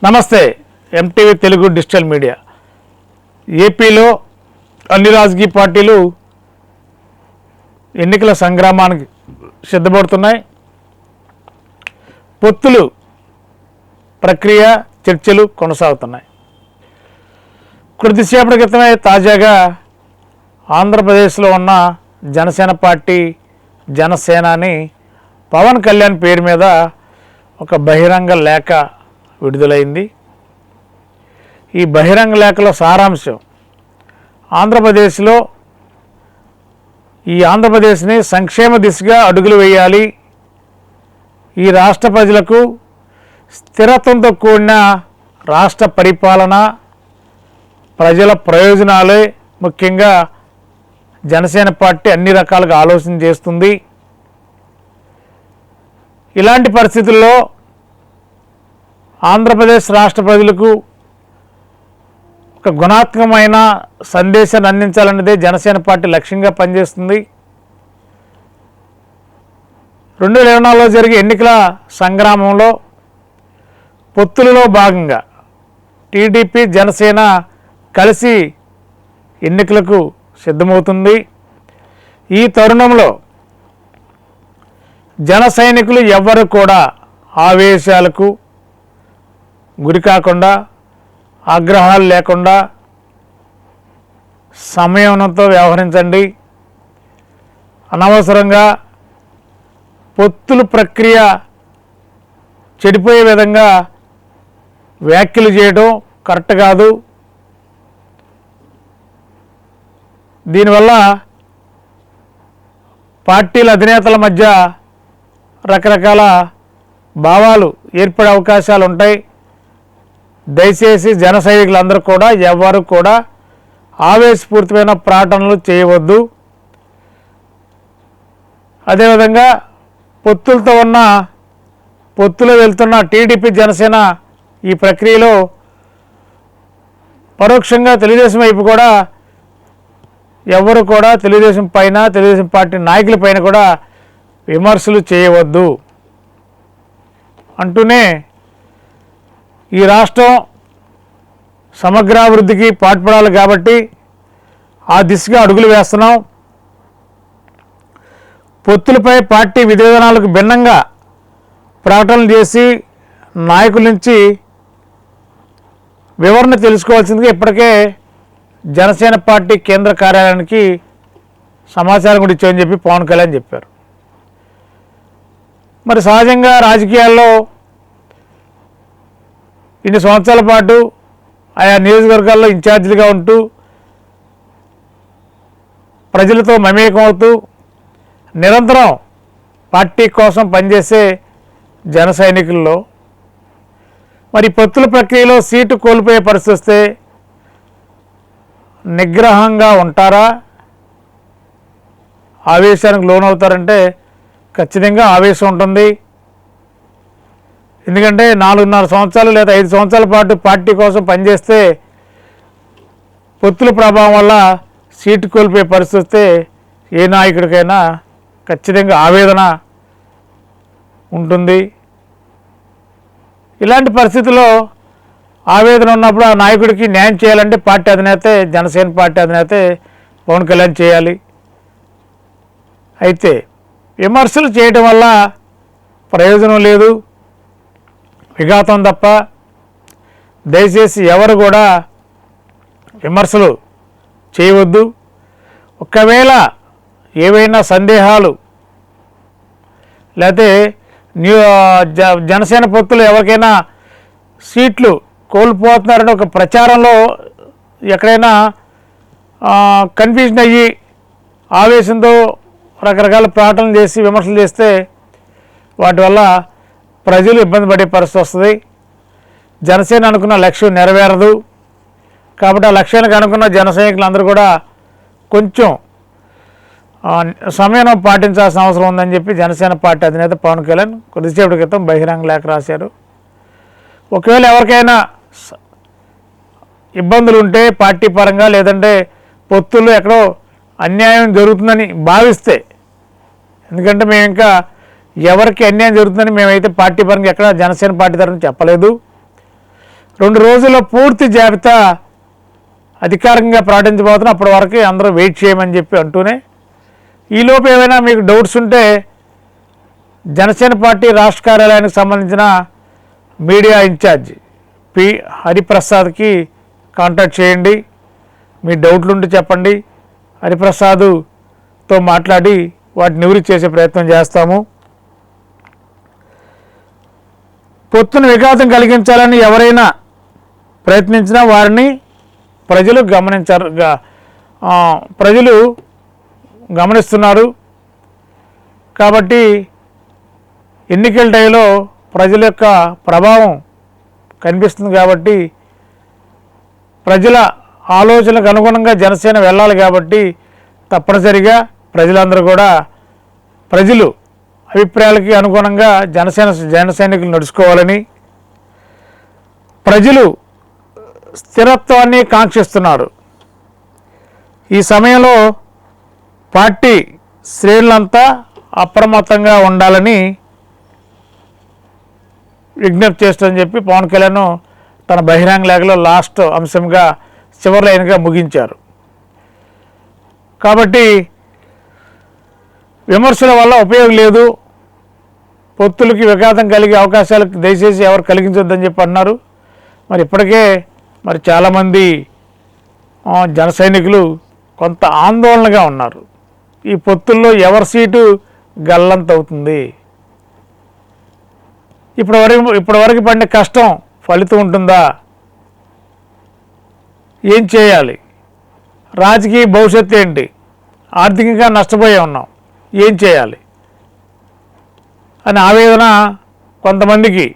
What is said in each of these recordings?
నమస్తే. MTV Telugu digital media. ఏపీలో అన్ని రాజకీయ పార్టీలు ఎన్నికల సంగ్రామానికి సిద్ధపడుతున్నాయి. పొత్తులు ప్రక్రియ చర్చలు కొనసాగుతున్నాయి. కొద్దిసేపటి క్రితమే తాజాగా ఆంధ్రప్రదేశ్లో ఉన్న జనసేన పార్టీ జనసేనాని పవన్ కళ్యాణ్ పేరు మీద ఒక బహిరంగ లేఖ విడుదలైంది. ఈ బహిరంగ లేఖలో సారాంశం ఆంధ్రప్రదేశ్ని సంక్షేమ దిశగా అడుగులు వేయాలి, ఈ రాష్ట్ర ప్రజలకు స్థిరత్వంతో కూడిన రాష్ట్ర పరిపాలన, ప్రజల ప్రయోజనాలే ముఖ్యంగా జనసేన పార్టీ అన్ని రకాలుగా ఆలోచన చేస్తుంది. ఇలాంటి పరిస్థితుల్లో ఆంధ్రప్రదేశ్ రాష్ట్ర ప్రజలకు ఒక గుణాత్మకమైన సందేశాన్ని అందించాలన్నదే జనసేన పార్టీ లక్ష్యంగా పనిచేస్తుంది. 2024లో జరిగే ఎన్నికల సంగ్రామంలో పొత్తులలో భాగంగా టీడీపీ జనసేన కలిసి ఎన్నికలకు సిద్ధమవుతుంది. ఈ తరుణంలో జన సైనికులు ఎవ్వరు కూడా ఆవేశాలకు గురి కాకుండా, ఆగ్రహాలు లేకుండా సంయమనంతో వ్యవహరించండి. అనవసరంగా పొత్తుల ప్రక్రియ చెడిపోయే విధంగా వ్యాఖ్యలు చేయడం కరెక్ట్ కాదు. దీనివల్ల పార్టీల అధినేతల మధ్య రకరకాల భావాలు ఏర్పడే అవకాశాలు ఉంటాయి. దయచేసి జన సైనికులందరూ కూడా ఎవరు కూడా ఆవేశపూరితమైన ప్రకటనలు చేయవద్దు. అదేవిధంగా పొత్తులో వెళ్తున్న టీడీపీ జనసేన ఈ ప్రక్రియలో పరోక్షంగా తెలుగుదేశం వైపు కూడా ఎవరు కూడా తెలుగుదేశం పార్టీ నాయకుల పైన కూడా విమర్శలు చేయవద్దు అంటూనే ఈ రాష్ట్రం సమగ్రాభివృద్ధికి పాటుపడాలి కాబట్టి ఆ దిశగా అడుగులు వేస్తున్నాం. పొత్తులపై పార్టీ విధానాలకు భిన్నంగా ప్రకటనలు చేసి నాయకుల నుంచి వివరణ తెలుసుకోవాల్సిందిగా ఇప్పటికే జనసేన పార్టీ కేంద్ర కార్యాలయానికి సమాచారం కూడా ఇచ్చామని చెప్పి పవన్ కళ్యాణ్ చెప్పారు. మరి సహజంగా రాజకీయాల్లో ఇన్ని సంవత్సరాల పాటు ఆయా నియోజకవర్గాల్లో ఇన్ఛార్జీలుగా ఉంటూ ప్రజలతో మమేకమవుతూ నిరంతరం పార్టీ కోసం పనిచేసే జన సైనికుల్లో మరి పొత్తుల ప్రక్రియలో సీటు కోల్పోయే పరిస్థితి వస్తే నిగ్రహంగా ఉంటారా, ఆవేశానికి లోనవుతారంటే ఖచ్చితంగా ఆవేశం ఉంటుంది. ఎందుకంటే 4.5 సంవత్సరాలు లేదా 5 సంవత్సరాల పాటు పార్టీ కోసం పనిచేస్తే పొత్తుల ప్రభావం వల్ల సీటు కోల్పోయే పరిస్థితి వస్తే ఏ నాయకుడికైనా ఖచ్చితంగా ఆవేదన ఉంటుంది. ఇలాంటి పరిస్థితుల్లో ఆవేదన ఉన్నప్పుడు ఆ నాయకుడికి న్యాయం చేయాలంటే పార్టీ అధినేతే, జనసేన పార్టీ అధినేతే పవన్ కళ్యాణ్ చేయాలి. అయితే విమర్శలు చేయడం వల్ల ప్రయోజనం లేదు, విఘాతం తప్ప. దయచేసి ఎవరు కూడా విమర్శలు చేయవద్దు. ఒకవేళ ఏవైనా సందేహాలు లేకపోతే జనసేన పొత్తులు ఎవరికైనా సీట్లు కోల్పోతున్నారని ఒక ప్రచారంలో ఎక్కడైనా కన్ఫ్యూజన్ అయ్యి ఆవేశంతో రకరకాల ప్రకటనలు చేసి విమర్శలు చేస్తే వాటి వల్ల ప్రజలు ఇబ్బంది పడే పరిస్థితి వస్తుంది. జనసేన అనుకున్న లక్ష్యం నెరవేరదు. కాబట్టి ఆ లక్ష్యానికి అనుకున్న జన సైనికులందరూ కూడా కొంచెం సమయం పాటించాల్సిన అవసరం ఉందని చెప్పి జనసేన పార్టీ అధినేత పవన్ కళ్యాణ్ కొద్దిసేపటి క్రితం బహిరంగ లేఖ రాశారు. ఒకవేళ ఎవరికైనా ఇబ్బందులు ఉంటే పార్టీ పరంగా లేదంటే పొత్తుల్లో ఎక్కడో అన్యాయం జరుగుతుందని భావిస్తే, ఎందుకంటే మేము ఇంకా ఎవరికి అన్యాయం జరుగుతుందని మేమైతే పార్టీ పరంగా ఎక్కడ జనసేన పార్టీ తరఫున చెప్పలేదు. 2 రోజుల్లో పూర్తి జాబితా అధికారికంగా ప్రకటించబోతున్నా. అప్పటి వరకు అందరూ వెయిట్ చేయమని చెప్పి అంటూనే, ఈలోపు ఏమైనా మీకు డౌట్స్ ఉంటే జనసేన పార్టీ రాష్ట్ర కార్యాలయానికి సంబంధించిన మీడియా ఇన్ఛార్జ్ పి హరిప్రసాద్కి కాంటాక్ట్ చేయండి. మీ డౌట్లు ఉంటే చెప్పండి. హరిప్రసాద్తో మాట్లాడి వాటిని నివృత్తి చేసే ప్రయత్నం చేస్తాము. పొత్తును విఘాతం కలిగించాలని ఎవరైనా ప్రయత్నించినా వారిని ప్రజలు గమనిస్తున్నారు. కాబట్టి ఎన్నికల టైంలో ప్రజల యొక్క ప్రభావం కనిపిస్తుంది. కాబట్టి ప్రజల ఆలోచనకు అనుగుణంగా జనసేన వెళ్ళాలి. కాబట్టి తప్పనిసరిగా ప్రజలందరూ కూడా ప్రజలు అభిప్రాయాలకి అనుగుణంగా జన సైనికులు నడుచుకోవాలని, ప్రజలు స్థిరత్వాన్ని కాంక్షిస్తున్నారు. ఈ సమయంలో పార్టీ శ్రేణులంతా అప్రమత్తంగా ఉండాలని విజ్ఞప్తి చేస్తుందని చెప్పి పవన్ కళ్యాణ్ తన బహిరంగ లేఖలో లాస్ట్ అంశంగా చివరి లైన్గా ముగించారు. కాబట్టి విమర్శల వల్ల ఉపయోగం లేదు, పొత్తులకి విఘాతం కలిగే అవకాశాలు దయచేసి ఎవరు కలిగించొద్దని చెప్పి అన్నారు. మరి ఇప్పటికే చాలామంది జన సైనికులు కొంత ఆందోళనగా ఉన్నారు. ఈ పొత్తుల్లో ఎవరి సీటు గల్లంత అవుతుంది, ఇప్పటివరకు పడిన కష్టం ఫలితం ఉంటుందా, ఏం చేయాలి, రాజకీయ భవిష్యత్తు ఏంటి, ఆర్థికంగా నష్టపోయే ఉన్నాం, ఏం చేయాలి అని ఆవేదన కొంతమందికి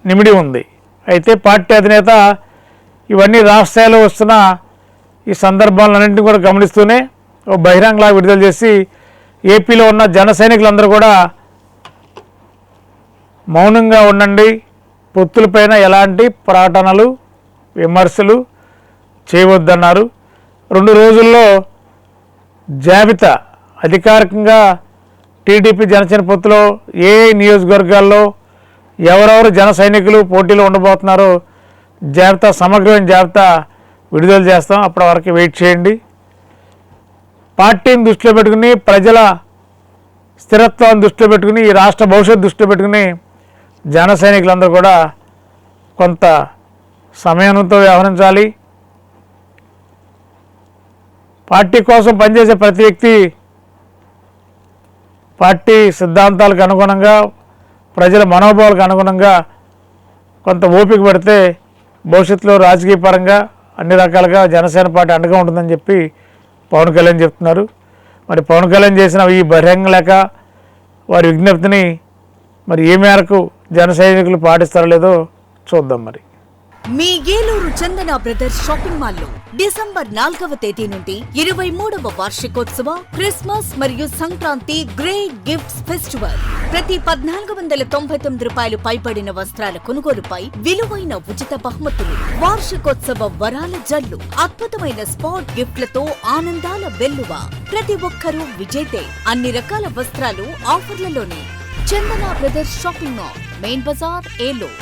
నిమిడి ఉంది. అయితే పార్టీ అధినేత ఇవన్నీ రాష్ట్రాల్లో వస్తున్న ఈ సందర్భాలన్నింటినీ కూడా గమనిస్తూనే ఓ బహిరంగలా విడుదల చేసి ఏపీలో ఉన్న జన సైనికులందరూ కూడా మౌనంగా ఉండండి, పొత్తులపైన ఎలాంటి ప్రకటనలు విమర్శలు చేయవద్దన్నారు. 2 రోజుల్లో జాబితా అధికారికంగా టీడీపీ జనసేన పొత్తులో ఏ నియోజకవర్గాల్లో ఎవరెవరు జన సైనికులు పోటీలో ఉండబోతున్నారో జాబితా, సమగ్రమైన జాబితా విడుదల చేస్తాం. అప్పటి వరకు వెయిట్ చేయండి. పార్టీని దృష్టిలో పెట్టుకుని, ప్రజల స్థిరత్వాన్ని దృష్టిలో పెట్టుకుని, ఈ రాష్ట్ర భవిష్యత్తు దృష్టిలో పెట్టుకుని జన సైనికులందరూ కూడా కొంత సమయంతో వ్యవహరించాలి. పార్టీ కోసం పనిచేసే ప్రతి వ్యక్తి పార్టీ సిద్ధాంతాలకు అనుగుణంగా, ప్రజల మనోభావాలకు అనుగుణంగా కొంత ఓపిక పడితే భవిష్యత్తులో రాజకీయ పరంగా అన్ని రకాలుగా జనసేన పార్టీ అండగా ఉంటుందని చెప్పి పవన్ కళ్యాణ్ చెప్తున్నారు. మరి పవన్ కళ్యాణ్ చేసిన ఈ బహిరంగ లేఖ, వారి విజ్ఞప్తిని మరి ఏ మేరకు జన సైనికులు పాటిస్తారో లేదో చూద్దాం. మరి మీ ఏలూరు చందన బ్రదర్స్ షాపింగ్ మాల్ లో డిసెంబర్ 4వ తేదీ నుండి 23వ వార్షికోత్సవ క్రిస్మస్ మరియు సంక్రాంతి గ్రేట్ గిఫ్ట్స్ ఫెస్టివల్. ప్రతి 1499 రూపాయలు పైబడిన వస్త్రాల కొనుగోలుపై విలువైన ఉచిత బహుమతులు, వార్షికోత్సవ వరాల జల్లు, అద్భుతమైన స్పాట్ గిఫ్ట్లతో ఆనందాల వెల్లువ. ప్రతి ఒక్కరూ విజేతే. అన్ని రకాల వస్త్రాలు ఆఫర్లలోనే. Chandana brothers shopping mall, main బజార్, ఏలూరు.